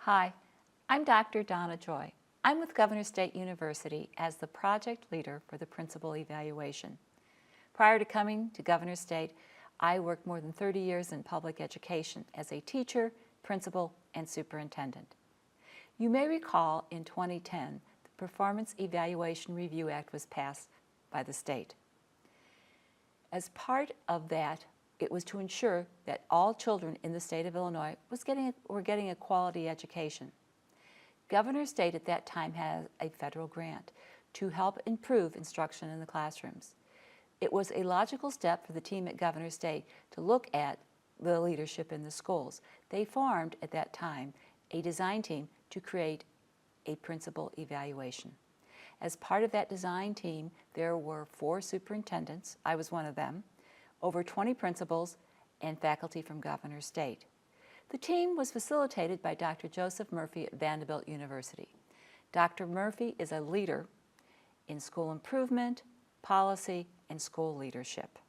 Hi, I'm Dr. Donna Joy. I'm with Governor State University as the project leader for the principal evaluation. Prior to coming to Governor State, I worked more than 30 years in public education as a teacher, principal, and superintendent. You may recall in 2010, the Performance Evaluation Review Act was passed by the state. As part of that, it was to ensure that all children in the state of Illinois were getting a quality education. Governor State at that time had a federal grant to help improve instruction in the classrooms. It was a logical step for the team at Governor State to look at the leadership in the schools. They formed at that time a design team to create a principal evaluation. As part of that design team, there were 4 superintendents, I was one of them, over 20 principals, and faculty from Governor State. The team was facilitated by Dr. Joseph Murphy at Vanderbilt University. Dr. Murphy is a leader in school improvement, policy, and school leadership.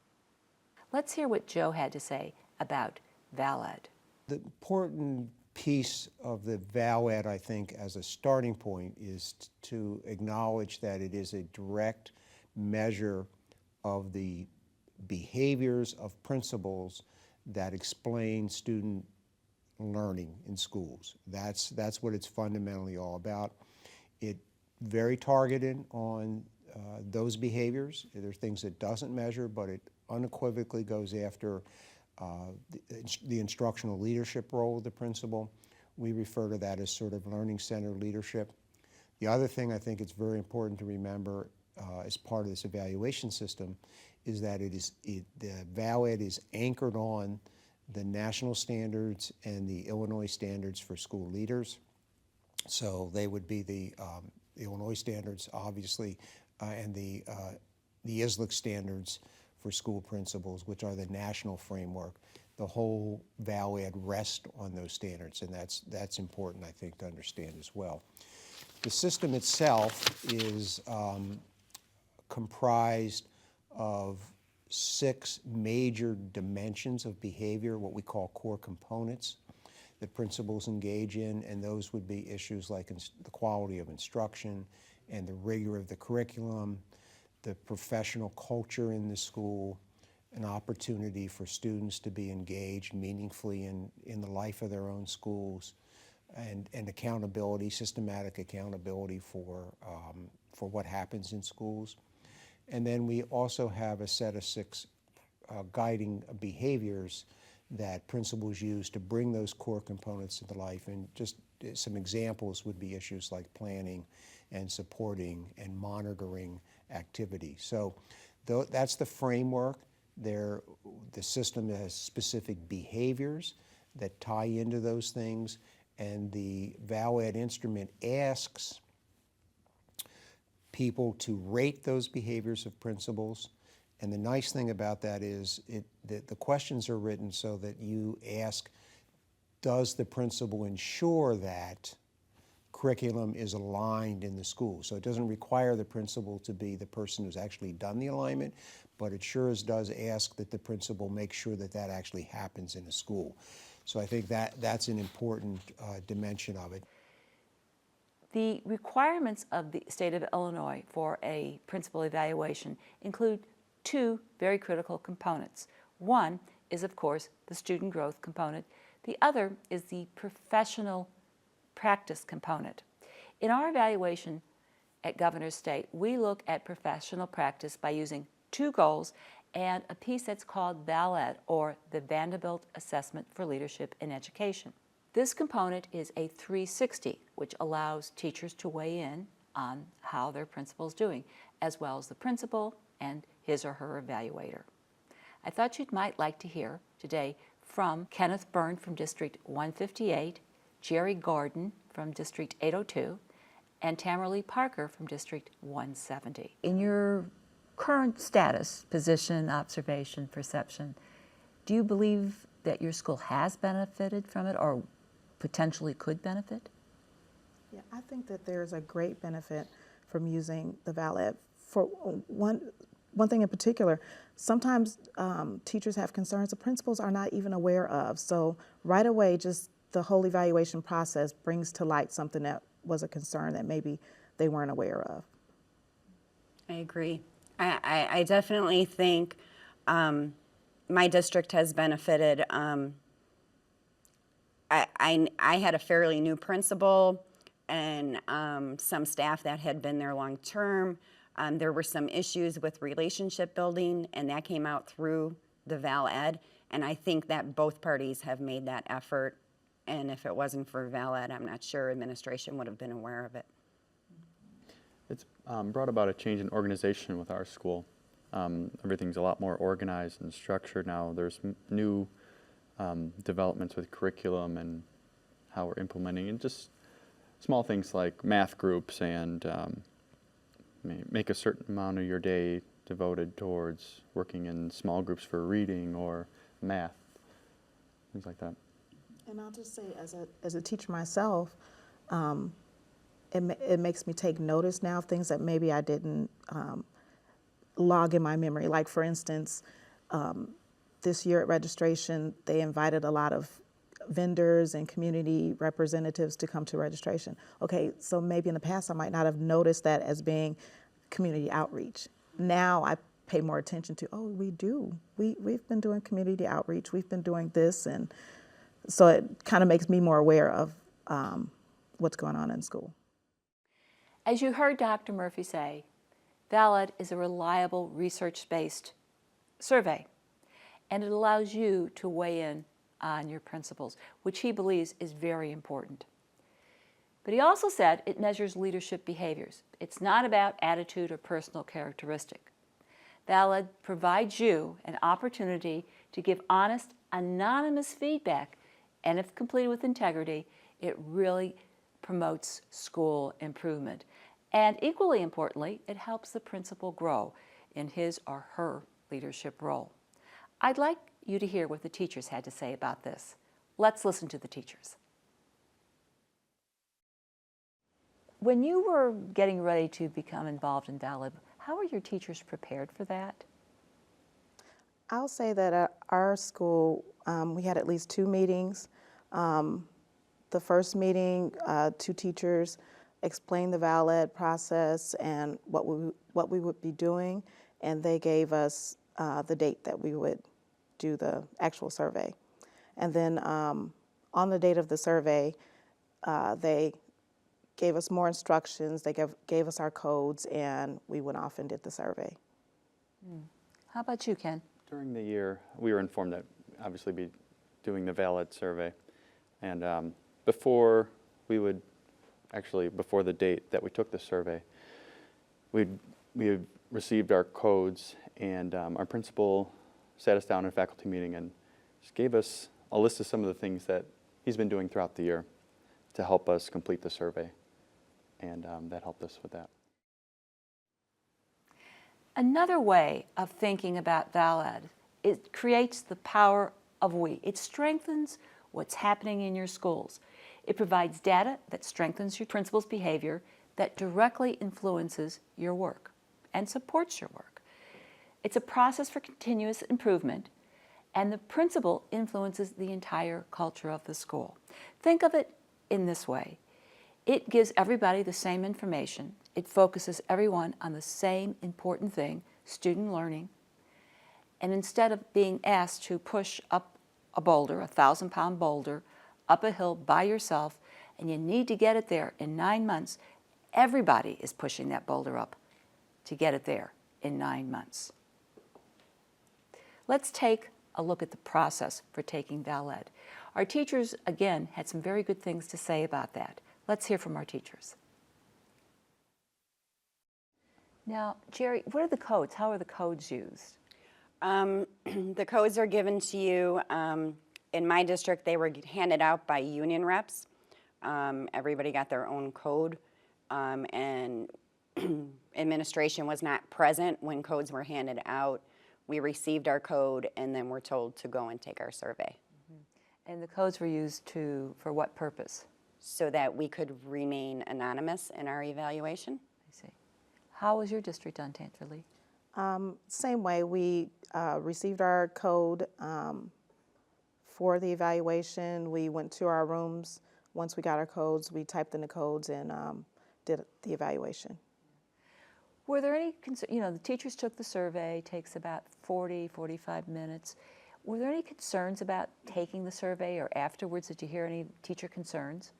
Let's hear what Joe had to say about VAL ED. The important piece of the VAL ED, I think, as a starting point is to acknowledge that it is a direct measure of the behaviors of principals that explain student learning in schools. That's what it's fundamentally all about. It's very targeted on those behaviors. There are things it doesn't measure, but it unequivocally goes after the instructional leadership role of the principal. We refer to that as sort of learning-centered leadership. The other thing I think it's very important to remember as part of this evaluation system is that the VAL ED is anchored on the national standards and the Illinois standards for school leaders. So they would be the Illinois standards, obviously, and the ISLIC standards for school principals, which are the national framework. The whole VAL ED rests on those standards, and that's important, I think, to understand as well. The system itself is comprised of 6 major dimensions of behavior, what we call core components that principals engage in, and those would be issues like the quality of instruction and the rigor of the curriculum, the professional culture in the school, an opportunity for students to be engaged meaningfully in the life of their own schools, and accountability, systematic accountability for what happens in schools. And then we also have a set of 6 guiding behaviors that principals use to bring those core components into life. And just some examples would be issues like planning and supporting and monitoring activity. So that's the framework. The system has specific behaviors that tie into those things, and the VAL ED instrument asks people to rate those behaviors of principals. And the nice thing about that is the questions are written so that you ask, does the principal ensure that curriculum is aligned in the school? So it doesn't require the principal to be the person who's actually done the alignment, but it sure as does ask that the principal make sure that that actually happens in a school. So I think that's an important dimension of it. The requirements of the state of Illinois for a principal evaluation include 2 very critical components. One is, of course, the student growth component. The other is the professional practice component. In our evaluation at Governor State, we look at professional practice by using 2 goals and a piece that's called VAL ED, or the Vanderbilt Assessment for Leadership in Education. This component is a 360, which allows teachers to weigh in on how their principal's doing, as well as the principal and his or her evaluator. I thought you might like to hear today from Kenneth Byrne from District 158, Jerry Gordon from District 802, and Tamerlee Parker from District 170. In your current status, position, observation, perception, do you believe that your school has benefited from it or potentially could benefit? Yeah, I think that there's a great benefit from using the VAL ED. For one thing in particular, sometimes teachers have concerns the principals are not even aware of. So right away, just the whole evaluation process brings to light something that was a concern that maybe they weren't aware of. I agree. I definitely think my district has benefited. I had a fairly new principal and some staff that had been there long term. There were some issues with relationship building, and that came out through the Val Ed. And I think that both parties have made that effort. And if it wasn't for Val Ed, I'm not sure administration would have been aware of it. It's brought about a change in organization with our school. Everything's a lot more organized and structured now. There's new developments with curriculum and how we're implementing, and just small things like math groups and make a certain amount of your day devoted towards working in small groups for reading or math, things like that. And I'll just say, as a teacher myself, it makes me take notice now of things that maybe I didn't log in my memory. Like, for instance, this year at registration, they invited a lot of vendors and community representatives to come to registration. Okay, so maybe in the past I might not have noticed that as being community outreach. Now I pay more attention to, oh, we do. We've been doing community outreach. We've been doing this. And so it kind of makes me more aware of what's going on in school. As you heard Dr. Murphy say, Val Ed is a reliable research-based survey, and it allows you to weigh in on your principles, which he believes is very important. But he also said it measures leadership behaviors. It's not about attitude or personal characteristic. Val Ed provides you an opportunity to give honest, anonymous feedback, and if completed with integrity, it really promotes school improvement. And equally importantly, it helps the principal grow in his or her leadership role. I'd like you to hear what the teachers had to say about this. Let's listen to the teachers. When you were getting ready to become involved in Val Ed, how were your teachers prepared for that? I'll say that at our school, we had at least 2 meetings. The first meeting, 2 teachers explained the Val Ed process and what we would be doing, and they gave us the date that we would do the actual survey. And then on the date of the survey, they gave us more instructions, they gave us our codes, and we went off and did the survey. How about you, Ken? During the year, we were informed that obviously be doing the Val Ed survey, and before the date that we took the survey, we had received our codes, and our principal sat us down in a faculty meeting and just gave us a list of some of the things that he's been doing throughout the year to help us complete the survey, and that helped us with that. Another way of thinking about Val Ed, it creates the power of we. It strengthens what's happening in your schools. It provides data that strengthens your principal's behavior, that directly influences your work and supports your work. It's a process for continuous improvement, and the principal influences the entire culture of the school. Think of it in this way. It gives everybody the same information. It focuses everyone on the same important thing, student learning. And instead of being asked to push up a boulder, a 1,000-pound boulder, up a hill by yourself, and you need to get it there in 9 months, everybody is pushing that boulder up to get it there in 9 months. Let's take a look at the process for taking Val Ed. Our teachers, again, had some very good things to say about that. Let's hear from our teachers. Now, Jerry, what are the codes? How are the codes used? The codes are given to you. In my district, they were handed out by union reps. Everybody got their own code, and administration was not present when codes were handed out. We received our code, and then we're told to go and take our survey. And the codes were used for what purpose? So that we could remain anonymous in our evaluation. I see. How was your district done, Tantha Lee? Same way, we received our code before the evaluation, we went to our rooms. Once we got our codes, we typed in the codes and did the evaluation. Were there any, the teachers took the survey, takes about 40, 45 minutes. Were there any concerns about taking the survey or afterwards? Did you hear any teacher concerns?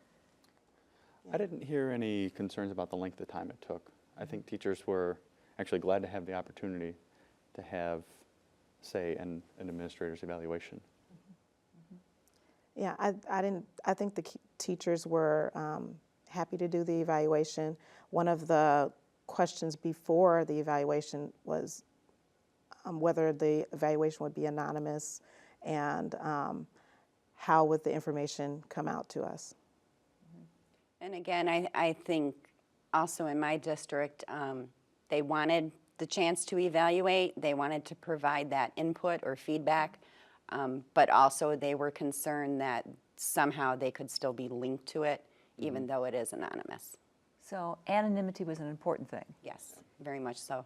I didn't hear any concerns about the length of time it took. I think teachers were actually glad to have the opportunity to have, say, an administrator's evaluation. Yeah, I think the teachers were happy to do the evaluation. One of the questions before the evaluation was whether the evaluation would be anonymous and how would the information come out to us. And again, I think also in my district, they wanted the chance to evaluate. They wanted to provide that input or feedback, but also they were concerned that somehow they could still be linked to it, even though it is anonymous. So anonymity was an important thing. Yes, very much so.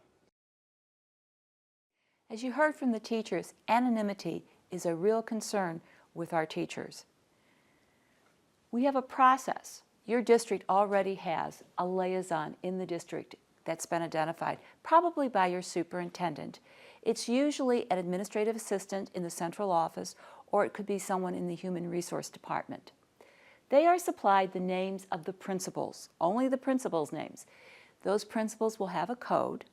As you heard from the teachers, anonymity is a real concern with our teachers. We have a process. Your district already has a liaison in the district that's been identified, probably by your superintendent. It's usually an administrative assistant in the central office, or it could be someone in the human resource department. They are supplied the names of the principals, only the principals' names. Those principals will have a code,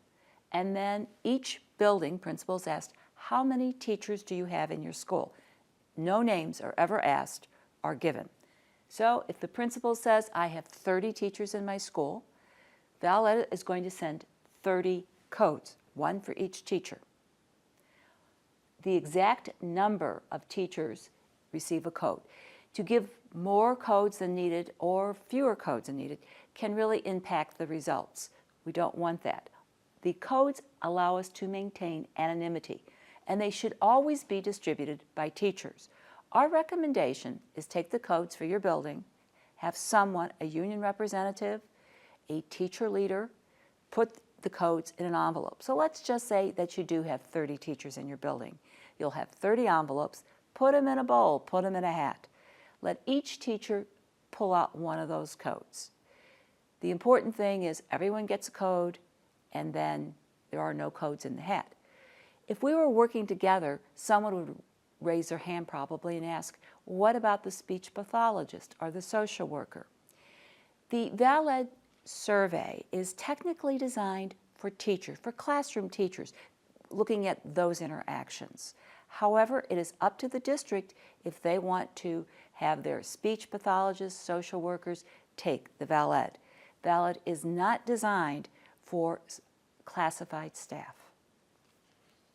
and then each building principal is asked, how many teachers do you have in your school? No names are ever asked or given. So if the principal says, I have 30 teachers in my school, VAL ED is going to send 30 codes, one for each teacher. The exact number of teachers receive a code. To give more codes than needed or fewer codes than needed can really impact the results. We don't want that. The codes allow us to maintain anonymity, and they should always be distributed by teachers. Our recommendation is take the codes for your building, have someone, a union representative, a teacher leader, put the codes in an envelope. So let's just say that you do have 30 teachers in your building. You'll have 30 envelopes, put them in a bowl, put them in a hat. Let each teacher pull out one of those codes. The important thing is everyone gets a code, and then there are no codes in the hat. If we were working together, someone would raise their hand probably and ask, what about the speech pathologist or the social worker? The VAL ED survey is technically designed for teachers, for classroom teachers, looking at those interactions. However, it is up to the district if they want to have their speech pathologists, social workers take the VAL ED. VAL ED is not designed for classified staff.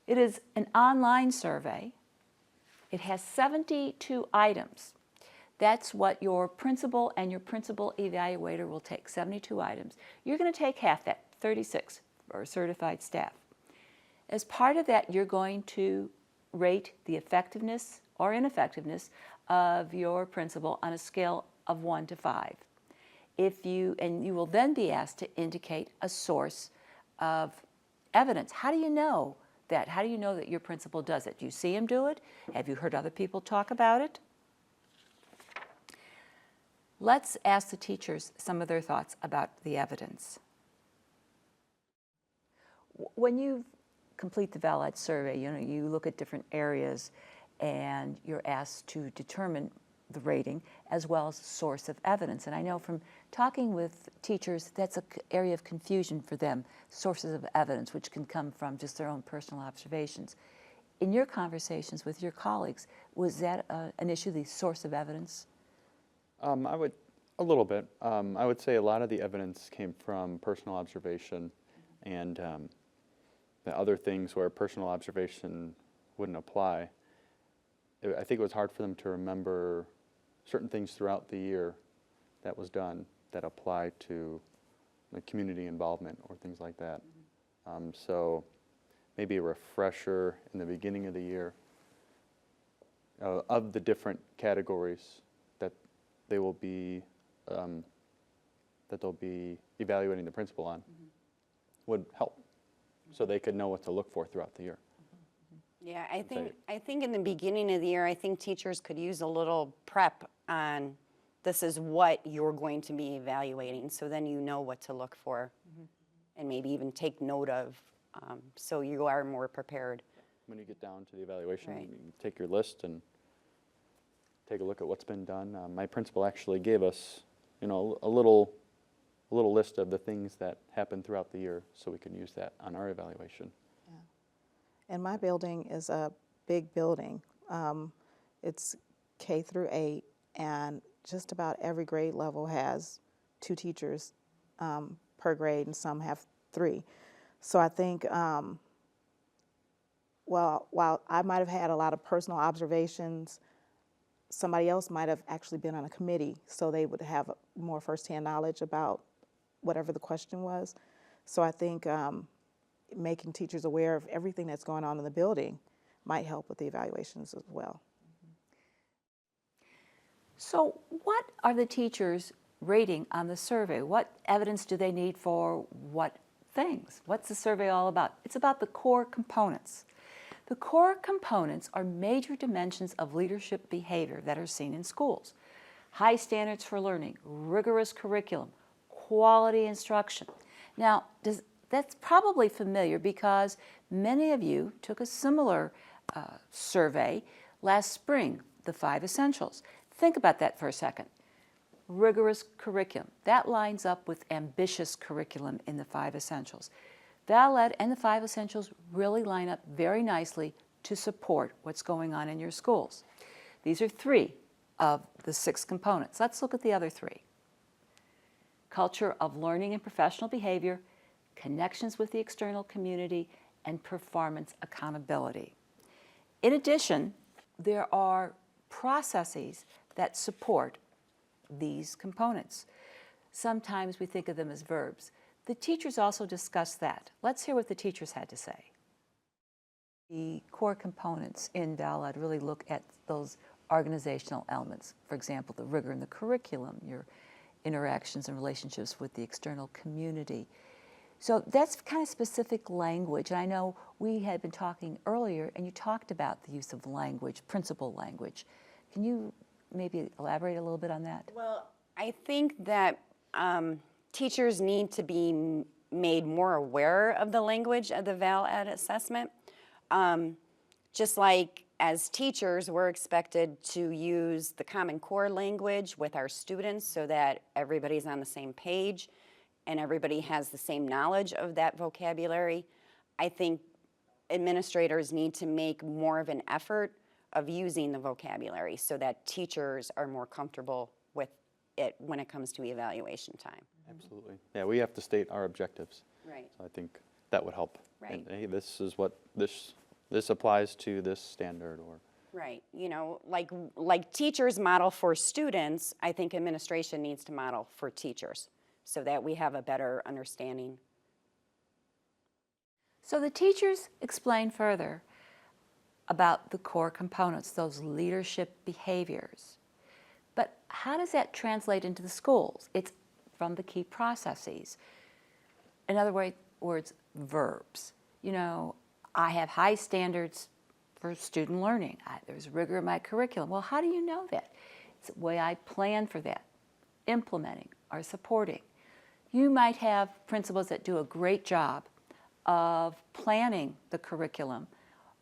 It is an online survey. It has 72 items. That's what your principal and your principal evaluator will take, 72 items. You're going to take half that, 36, for certified staff. As part of that, you're going to rate the effectiveness or ineffectiveness of your principal on a scale of 1 to 5. And you will then be asked to indicate a source of evidence. How do you know that? How do you know that your principal does it? Do you see him do it? Have you heard other people talk about it? Let's ask the teachers some of their thoughts about the evidence. When you complete the VAL ED survey, you look at different areas and you're asked to determine the rating as well as the source of evidence. And I know from talking with teachers, that's an area of confusion for them, sources of evidence, which can come from just their own personal observations. In your conversations with your colleagues, was that an issue, the source of evidence? A little bit. I would say a lot of the evidence came from personal observation and the other things where personal observation wouldn't apply. I think it was hard for them to remember certain things throughout the year that was done that apply to like community involvement or things like that. So maybe a refresher in the beginning of the year of the different categories that they will be that they'll be evaluating the principal on would help, so they could know what to look for throughout the year. Yeah, I think in the beginning of the year, I think teachers could use a little prep on this is what you're going to be evaluating, so then you know what to look for, and maybe even take note of, so you are more prepared. When you get down to the evaluation, Right. you take your list and take a look at what's been done. My principal actually gave us, you know, a little list of the things that happened throughout the year, so we can use that on our evaluation. And my building is a big building. It's K through 8, and just about every grade level has 2 teachers per grade, and some have 3. So I think, well, while I might have had a lot of personal observations, somebody else might have actually been on a committee, so they would have more firsthand knowledge about whatever the question was. So I think making teachers aware of everything that's going on in the building might help with the evaluations as well. So what are the teachers rating on the survey? What evidence do they need for what things? What's the survey all about? It's about the core components. The core components are major dimensions of leadership behavior that are seen in schools. High standards for learning, rigorous curriculum, quality instruction. Now, that's probably familiar because many of you took a similar survey last spring, the 5 essentials. Think about that for a second. Rigorous curriculum, that lines up with ambitious curriculum in the 5 essentials. VAL ED and the 5 essentials really line up very nicely to support what's going on in your schools. These are 3 of the 6 components. Let's look at the other 3. Culture of learning and professional behavior, connections with the external community, and performance accountability. In addition, there are processes that support these components. Sometimes we think of them as verbs. The teachers also discussed that. Let's hear what the teachers had to say. The core components in VAL ED really look at those organizational elements. For example, the rigor in the curriculum, your interactions and relationships with the external community. So that's kind of specific language. And I know we had been talking earlier, and you talked about the use of language, principal language. Can you maybe elaborate a little bit on that? Well, I think that teachers need to be made more aware of the language of the VAL ED assessment. Just like as teachers, we're expected to use the Common Core language with our students so that everybody's on the same page and everybody has the same knowledge of that vocabulary. I think administrators need to make more of an effort of using the vocabulary so that teachers are more comfortable with it when it comes to evaluation time. Absolutely. Yeah, we have to state our objectives. Right. So I think that would help. Right. And, hey, this is what this applies to this standard, or Right. You know, like teachers model for students, I think administration needs to model for teachers so that we have a better understanding. So the teachers explain further about the core components, those leadership behaviors. But how does that translate into the schools? It's from the key processes. In other words, verbs. You know, I have high standards for student learning. There's rigor in my curriculum. Well, how do you know that? It's the way I plan for that, implementing or supporting. You might have principals that do a great job of planning the curriculum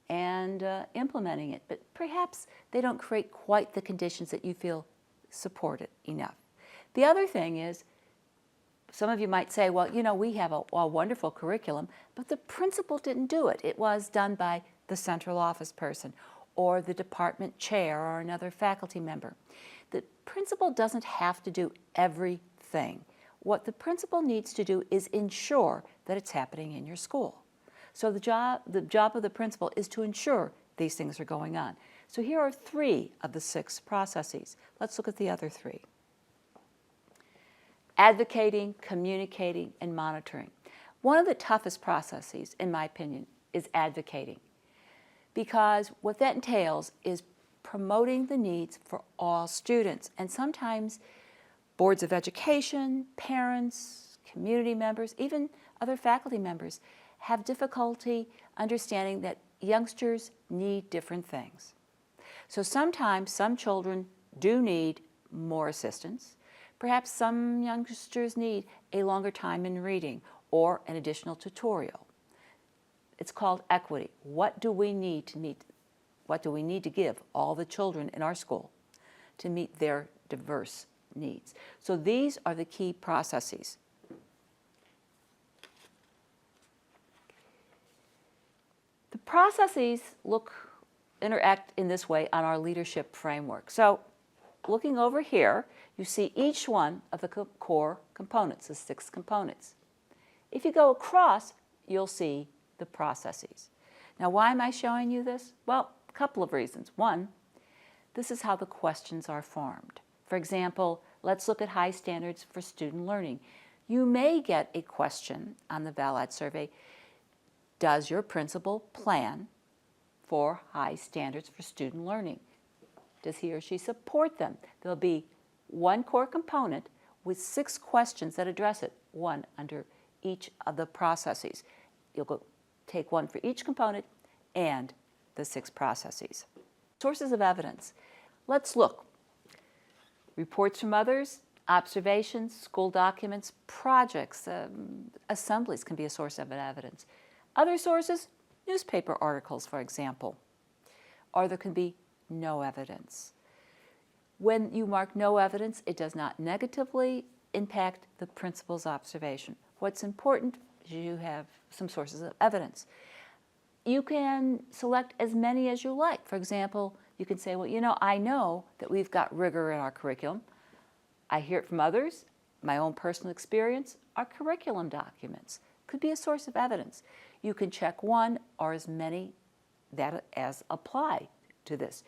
and implementing it, but perhaps they don't create quite the conditions that you feel support it enough. The other thing is, some of you might say, well, you know, we have a wonderful curriculum, but the principal didn't do it. It was done by the central office person or the department chair or another faculty member. The principal doesn't have to do everything. What the principal needs to do is ensure that it's happening in your school. So the job of the principal is to ensure these things are going on. So here are 3 of the 6 processes. Let's look at the other 3. Advocating, communicating, and monitoring. One of the toughest processes, in my opinion, is advocating, because what that entails is promoting the needs for all students. And sometimes boards of education, parents, community members, even other faculty members have difficulty understanding that youngsters need different things. So sometimes some children do need more assistance. Perhaps some youngsters need a longer time in reading or an additional tutorial. It's called equity. What do we need to give all the children in our school to meet their diverse needs? So these are the key processes. The processes interact in this way on our leadership framework. So looking over here, you see each one of the core components, the 6 components. If you go across, you'll see the processes. Now, why am I showing you this? Well, a couple of reasons. One, this is how the questions are formed. For example, let's look at high standards for student learning. You may get a question on the VAL ED survey: does your principal plan for high standards for student learning? Does he or she support them? There'll be one core component with 6 questions that address it, one under each of the processes. You'll take one for each component and the 6 processes. Sources of evidence. Let's look. Reports from others, observations, school documents, projects, assemblies can be a source of evidence. Other sources, newspaper articles, for example. Or there can be no evidence. When you mark no evidence, it does not negatively impact the principal's observation. What's important is you have some sources of evidence. You can select as many as you like. For example, you can say, well, you know, I know that we've got rigor in our curriculum. I hear it from others, my own personal experience, our curriculum documents could be a source of evidence. You can check one or as many that as apply to this.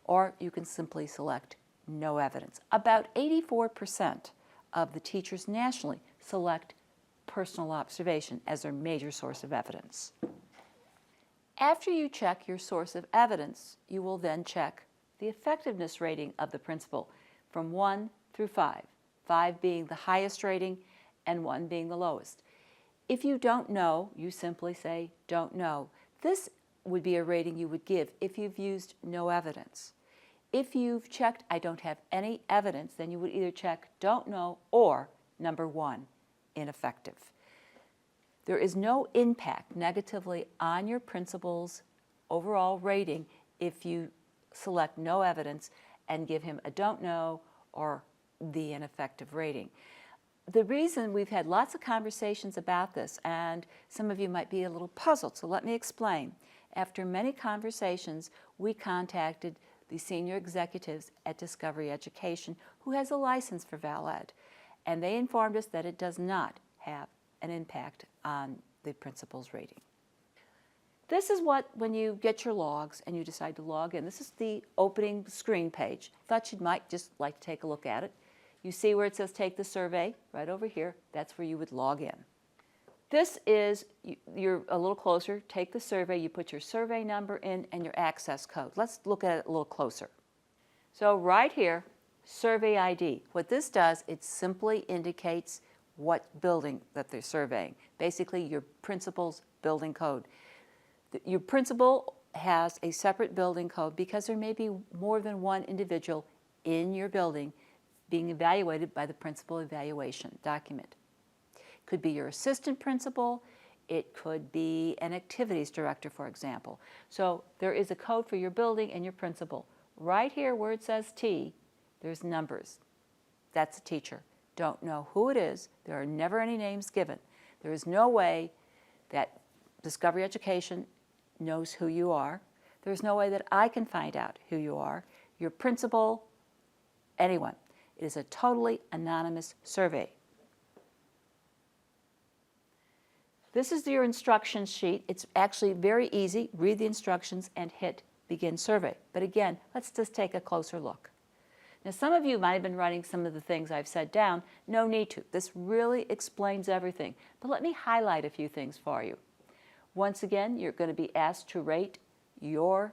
Or you can simply select no evidence. About 84% of the teachers nationally select personal observation as their major source of evidence. After you check your source of evidence, you will then check the effectiveness rating of the principal from 1 through 5, 5 being the highest rating and 1 being the lowest. If you don't know, you simply say, don't know. This would be a rating you would give if you've used no evidence. If you've checked, I don't have any evidence, then you would either check don't know or number 1, ineffective. There is no impact negatively on your principal's overall rating if you select no evidence and give him a don't know or the ineffective rating. The reason we've had lots of conversations about this, and some of you might be a little puzzled, so let me explain. After many conversations, we contacted the senior executives at Discovery Education who has a license for VAL ED, and they informed us that it does not have an impact on the principal's rating. This is what, when you get your logs and you decide to log in, this is the opening screen page. Thought you might just like to take a look at it. You see where it says take the survey, right over here. That's where you would log in. This is, you're a little closer, take the survey, you put your survey number in and your access code. Let's look at it a little closer. So right here, survey ID. What this does, it simply indicates what building that they're surveying. Basically, your principal's building code. Your principal has a separate building code because there may be more than one individual in your building being evaluated by the principal evaluation document. Could be your assistant principal, it could be an activities director, for example. So there is a code for your building and your principal. Right here where it says T, there's numbers. That's a teacher. Don't know who it is. There are never any names given. There is no way that Discovery Education knows who you are. There's no way that I can find out who you are, your principal, anyone. It is a totally anonymous survey. This is your instruction sheet. It's actually very easy. Read the instructions and hit Begin Survey. But again, let's just take a closer look. Now, some of you might have been writing some of the things I've said down. No need to. This really explains everything. But let me highlight a few things for you. Once again, you're going to be asked to rate to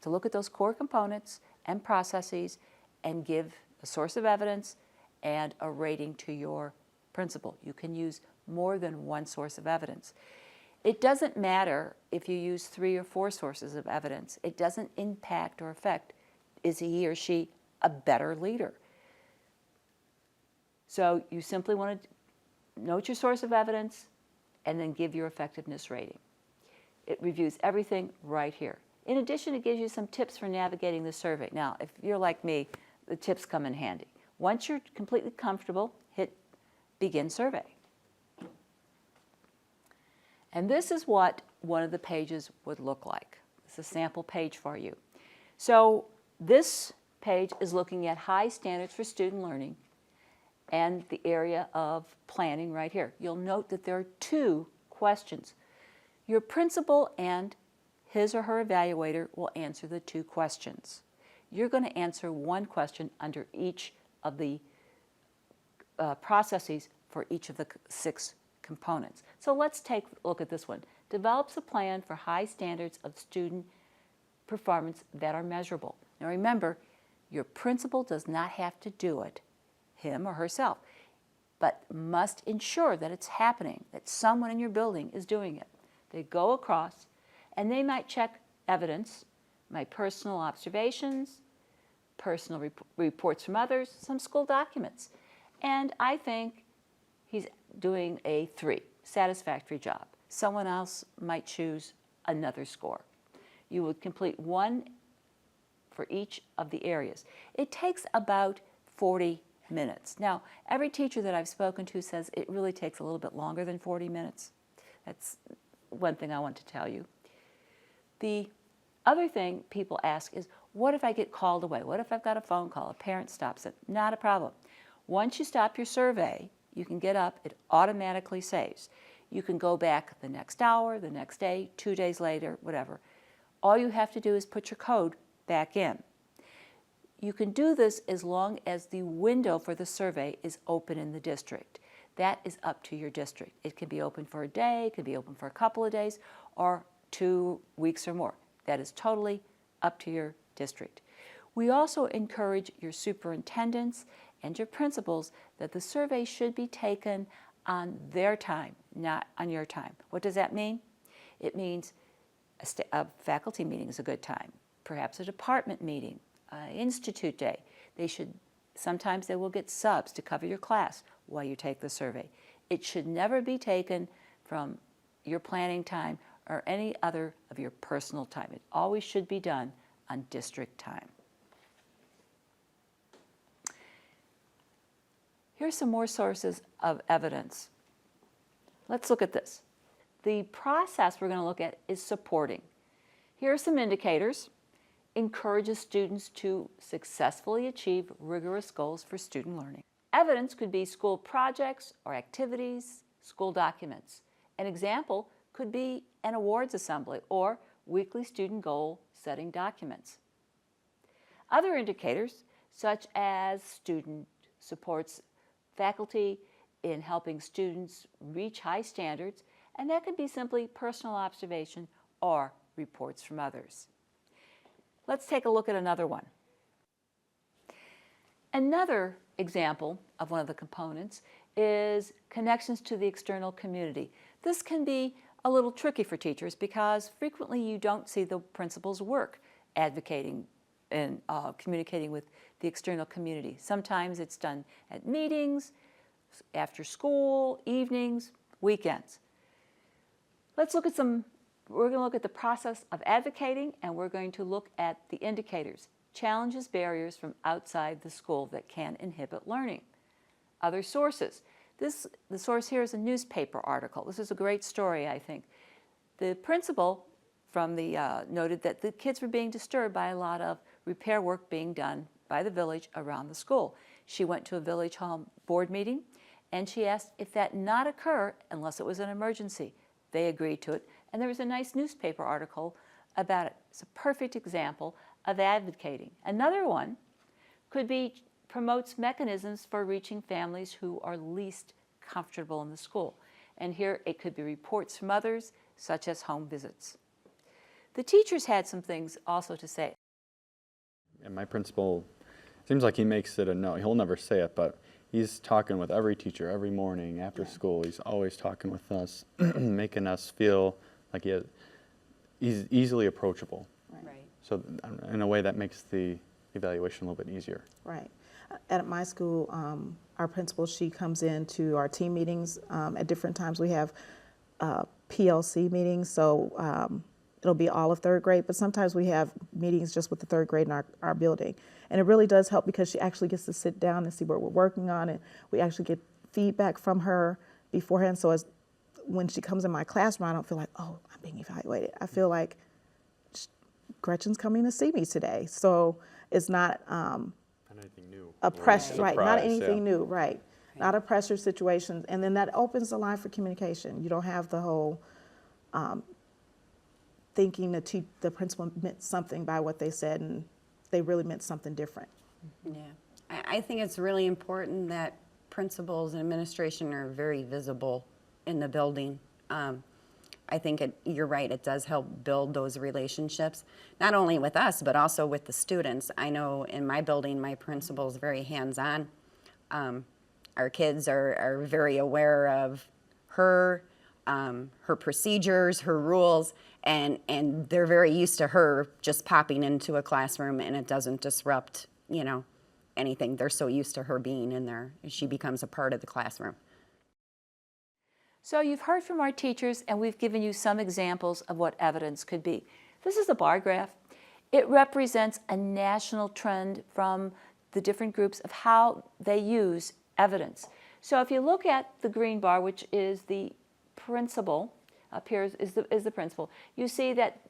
look at those core components and processes and give a source of evidence and a rating to your principal. You can use more than one source of evidence. It doesn't matter if you use 3 or 4 sources of evidence. It doesn't impact or affect, is he or she a better leader? So you simply want to note your source of evidence and then give your effectiveness rating. It reviews everything right here. In addition, it gives you some tips for navigating the survey. Now, if you're like me, the tips come in handy. Once you're completely comfortable, hit Begin Survey. And this is what one of the pages would look like. It's a sample page for you. So this page is looking at high standards for student learning and the area of planning right here. You'll note that there are 2 questions. Your principal and his or her evaluator will answer the 2 questions. You're going to answer 1 question under each of the processes for each of the 6 components. So let's take a look at this one. Develops a plan for high standards of student performance that are measurable. Now remember, your principal does not have to do it, him or herself, but must ensure that it's happening, that someone in your building is doing it. They go across and they might check evidence, my personal observations, personal reports from others, some school documents. And I think he's doing a 3, satisfactory job. Someone else might choose another score. You would complete 1 for each of the areas. It takes about 40 minutes. Now, every teacher that I've spoken to says it really takes a little bit longer than 40 minutes. That's one thing I want to tell you. The other thing people ask is, what if I get called away? What if I've got a phone call, a parent stops it? Not a problem. Once you stop your survey, you can get up, it automatically saves. You can go back the next hour, the next day, 2 days later, whatever. All you have to do is put your code back in. You can do this as long as the window for the survey is open in the district. That is up to your district. It can be open for a day, it can be open for a couple of days, or 2 weeks or more. That is totally up to your district. We also encourage your superintendents and your principals that the survey should be taken on their time, not on your time. What does that mean? It means a faculty meeting is a good time, perhaps a department meeting, institute day. Sometimes they will get subs to cover your class while you take the survey. It should never be taken from your planning time or any other of your personal time. It always should be done on district time. Here's some more sources of evidence. Let's look at this. The process we're going to look at is supporting. Here are some indicators. Encourages students to successfully achieve rigorous goals for student learning. Evidence could be school projects or activities, school documents. An example could be an awards assembly or weekly student goal setting documents. Other indicators, such as student supports faculty in helping students reach high standards, and that could be simply personal observation or reports from others. Let's take a look at another one. Another example of one of the components is connections to the external community. This can be a little tricky for teachers because frequently you don't see the principal's work advocating and communicating with the external community. Sometimes it's done at meetings, after school, evenings, weekends. Let's look at we're going to look at the process of advocating, and we're going to look at the indicators, challenges, barriers from outside the school that can inhibit learning. Other sources. The source here is a newspaper article. This is a great story, I think. The principal noted that the kids were being disturbed by a lot of repair work being done by the village around the school. She went to a village hall board meeting and she asked if that not occur unless it was an emergency. They agreed to it, and there was a nice newspaper article about it. It's a perfect example of advocating. Another one could be promotes mechanisms for reaching families who are least comfortable in the school. And here it could be reports from others, such as home visits. The teachers had some things also to say. And my principal, seems like he makes it a no. He'll never say it, but he's talking with every teacher every morning after school. He's always talking with us, making us feel like he's easily approachable. Right. So in a way that makes the evaluation a little bit easier. Right. At my school, our principal, she comes into our team meetings at different times. We have PLC meetings, so it'll be all of third grade, but sometimes we have meetings just with the third grade in our building. And it really does help because she actually gets to sit down and see what we're working on, and we actually get feedback from her beforehand. So when she comes in my classroom, I don't feel like, oh, I'm being evaluated. I feel like Gretchen's coming to see me today. So it's not Anything new. a pressure, right? Not Surprise, anything yeah. new, right? Not a pressure situation, and then that opens the line for communication. You don't have the whole thinking the principal meant something by what they said, and they really meant something different. Yeah. I think it's really important that principals and administration are very visible in the building. I think you're right, it does help build those relationships, not only with us, but also with the students. I know in my building, my principal is very hands-on. Our kids are very aware of her procedures, her rules, and they're very used to her just popping into a classroom and it doesn't disrupt, anything. They're so used to her being in there. She becomes a part of the classroom. So you've heard from our teachers, and we've given you some examples of what evidence could be. This is a bar graph. It represents a national trend from the different groups of how they use evidence. So if you look at the green bar, which is the principal, up here is the principal, you see that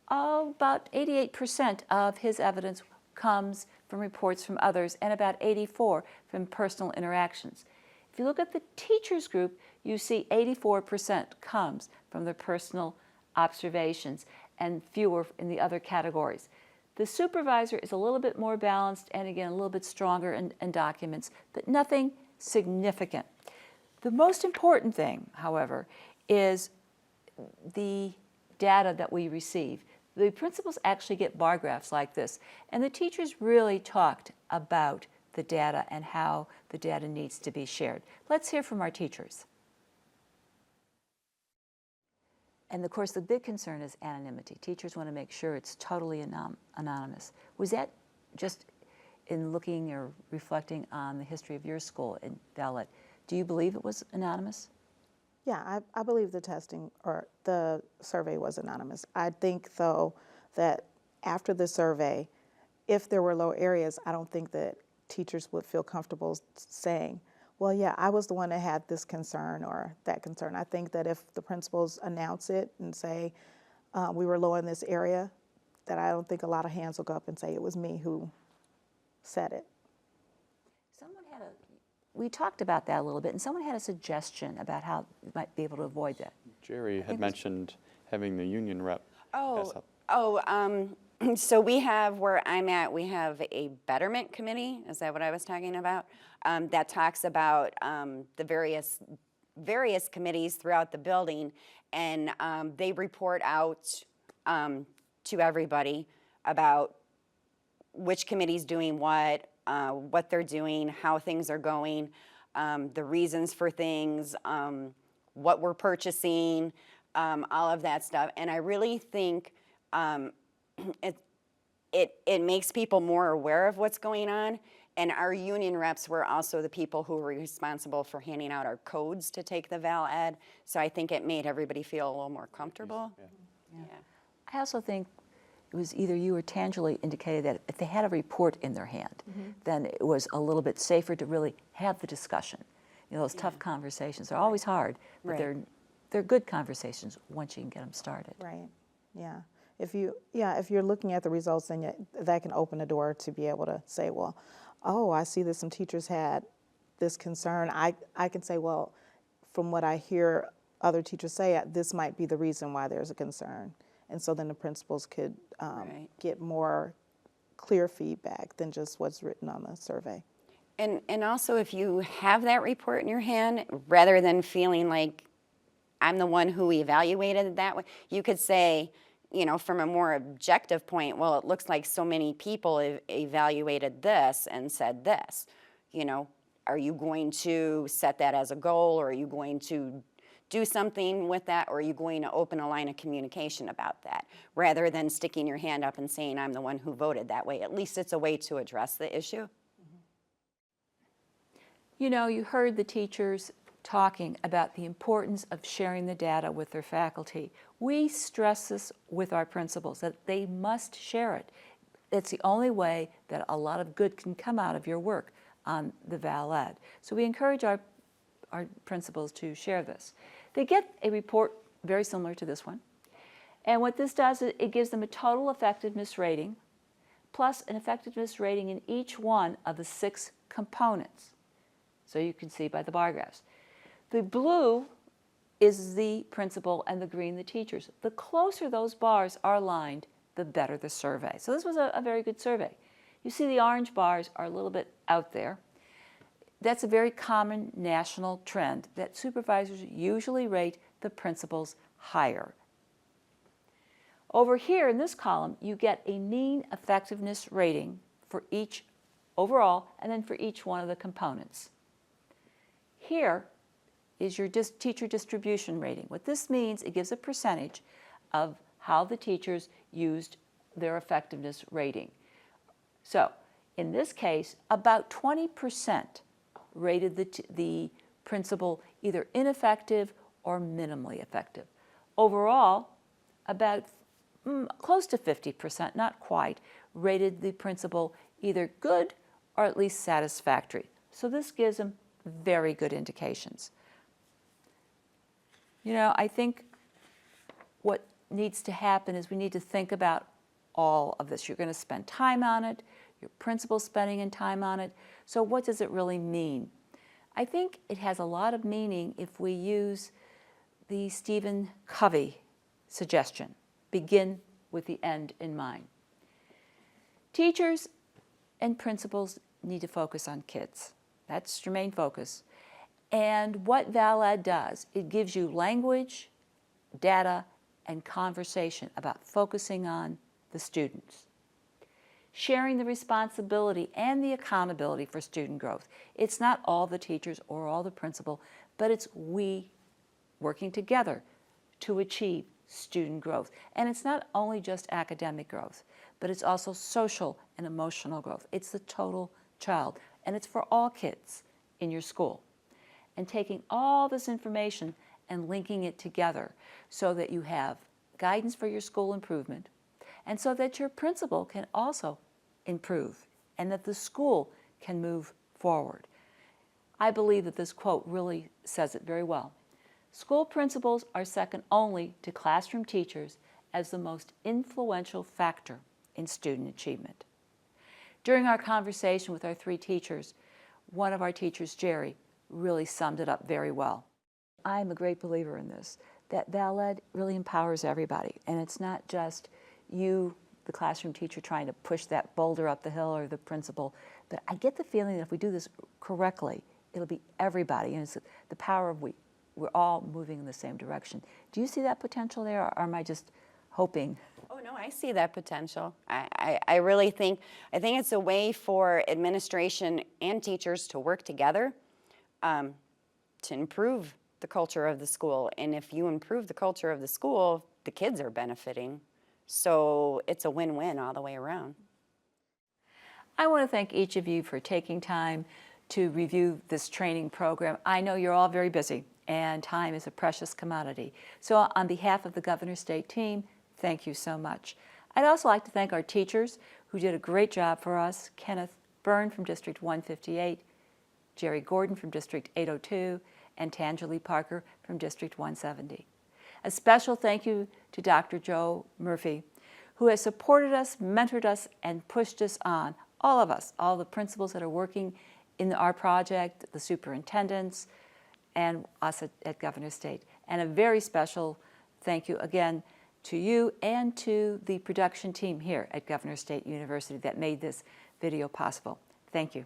about 88% of his evidence comes from reports from others and about 84% from personal interactions. If you look at the teachers group, you see 84% comes from their personal observations and fewer in the other categories. The supervisor is a little bit more balanced and again a little bit stronger in documents, but nothing significant. The most important thing, however, is the data that we receive. The principals actually get bar graphs like this, and the teachers really talked about the data and how the data needs to be shared. Let's hear from our teachers. And of course, the big concern is anonymity. Teachers want to make sure it's totally anonymous. Was that just in looking or reflecting on the history of your school in Val Ed? Do you believe it was anonymous? Yeah, I believe the testing or the survey was anonymous. I think, though, that after the survey, if there were low areas, I don't think that teachers would feel comfortable saying, well, yeah, I was the one that had this concern or that concern. I think that if the principals announce it and say, we were low in this area, that I don't think a lot of hands will go up and say it was me who said it. We talked about that a little bit, and someone had a suggestion about how you might be able to avoid that. Jerry had mentioned having the union rep pass up. So we have, where I'm at, we have a betterment committee. Is that what I was talking about? That talks about the various committees throughout the building, and they report out to everybody about which committee's doing what they're doing, how things are going, the reasons for things, what we're purchasing, all of that stuff. And I really think it makes people more aware of what's going on. And our union reps were also the people who were responsible for handing out our codes to take the Val Ed. So I think it made everybody feel a little more comfortable. Yeah. I also think it was either you or Tangela indicated that if they had a report in their hand, then it was a little bit safer to really have the discussion. Those tough conversations are always hard, but they're good conversations once you can get them started. Right. Yeah. If you're looking at the results, then that can open a door to be able to say, well, oh, I see that some teachers had this concern. I can say, well, from what I hear other teachers say, this might be the reason why there's a concern. And so then the principals could get more clear feedback than just what's written on the survey. And also, if you have that report in your hand, rather than feeling like I'm the one who evaluated it that way, you could say, from a more objective point, well, it looks like so many people evaluated this and said this. Are you going to set that as a goal, or are you going to do something with that, or are you going to open a line of communication about that, rather than sticking your hand up and saying, I'm the one who voted that way? At least it's a way to address the issue. You know, you heard the teachers talking about the importance of sharing the data with their faculty. We stress this with our principals, that they must share it. It's the only way that a lot of good can come out of your work on the VAL ED. So we encourage our principals to share this. They get a report very similar to this one. And what this does is it gives them a total effectiveness rating, plus an effectiveness rating in each one of the 6 components. So you can see by the bar graphs. The blue is the principal and the green the teachers. The closer those bars are aligned, the better the survey. So this was a very good survey. You see the orange bars are a little bit out there. That's a very common national trend that supervisors usually rate the principals higher. Over here in this column, you get a mean effectiveness rating for each overall and then for each one of the components. Here is your teacher distribution rating. What this means, it gives a percentage of how the teachers used their effectiveness rating. So in this case, about 20% rated the principal either ineffective or minimally effective. Overall, about close to 50%, not quite, rated the principal either good or at least satisfactory. So this gives them very good indications. You know, I think what needs to happen is we need to think about all of this. You're going to spend time on it, your principal's spending in time on it. So what does it really mean? I think it has a lot of meaning if we use the Stephen Covey suggestion, begin with the end in mind. Teachers and principals need to focus on kids. That's your main focus. And what VAL ED does, it gives you language, data, and conversation about focusing on the students. Sharing the responsibility and the accountability for student growth. It's not all the teachers or all the principal, but it's we working together to achieve student growth. And it's not only just academic growth, but it's also social and emotional growth. It's the total child, and it's for all kids in your school. And taking all this information and linking it together so that you have guidance for your school improvement, and so that your principal can also improve and that the school can move forward. I believe that this quote really says it very well. School principals are second only to classroom teachers as the most influential factor in student achievement. During our conversation with our 3 teachers, one of our teachers, Jerry, really summed it up very well. I'm a great believer in this, that VAL ED really empowers everybody, and it's not just you, the classroom teacher, trying to push that boulder up the hill, or the principal, but I get the feeling that if we do this correctly, it'll be everybody, and it's the power of we're all moving in the same direction. Do you see that potential there, or am I just hoping? Oh no, I see that potential. I really think it's a way for administration and teachers to work together to improve the culture of the school. And if you improve the culture of the school, the kids are benefiting. So it's a win-win all the way around. I want to thank each of you for taking time to review this training program. I know you're all very busy, and time is a precious commodity. So on behalf of the Governor State team, thank you so much. I'd also like to thank our teachers who did a great job for us: Kenneth Byrne from District 158, Jerry Gordon from District 802, and Tangerly Parker from District 170. A special thank you to Dr. Joe Murphy, who has supported us, mentored us, and pushed us on, all of us, all the principals that are working in our project, the superintendents, and us at Governor State. And a very special thank you again to you and to the production team here at Governor State University that made this video possible. Thank you.